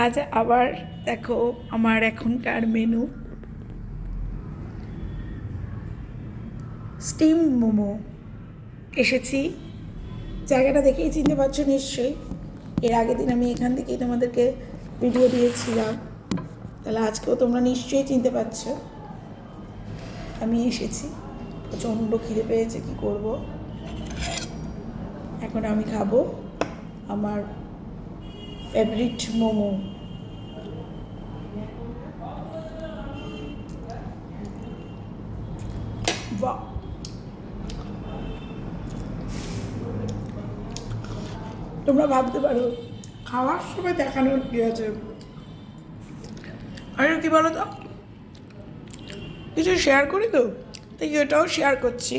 আজ আবার দেখো আমার এখনকার মেনু স্টিম মোমো। এসেছি, জায়গাটা দেখেই চিনতে পারছো নিশ্চয়ই। এর আগের দিন আমি এখান থেকেই তোমাদেরকে ভিডিও দিয়েছিলাম, তাহলে আজকেও তোমরা নিশ্চয়ই চিনতে পারছো। আমি এসেছি, প্রচণ্ড খিদে পেয়েছে, কি করব। এখন আমি খাবো আমার ফেভারিট মোমো। বাহ, তোমরা ভাবতে পারো খাওয়ার সময় দেখানোর কি আছে। আর কি বলো তো, কিছু শেয়ার করি তো, তাই এটাও শেয়ার করছি।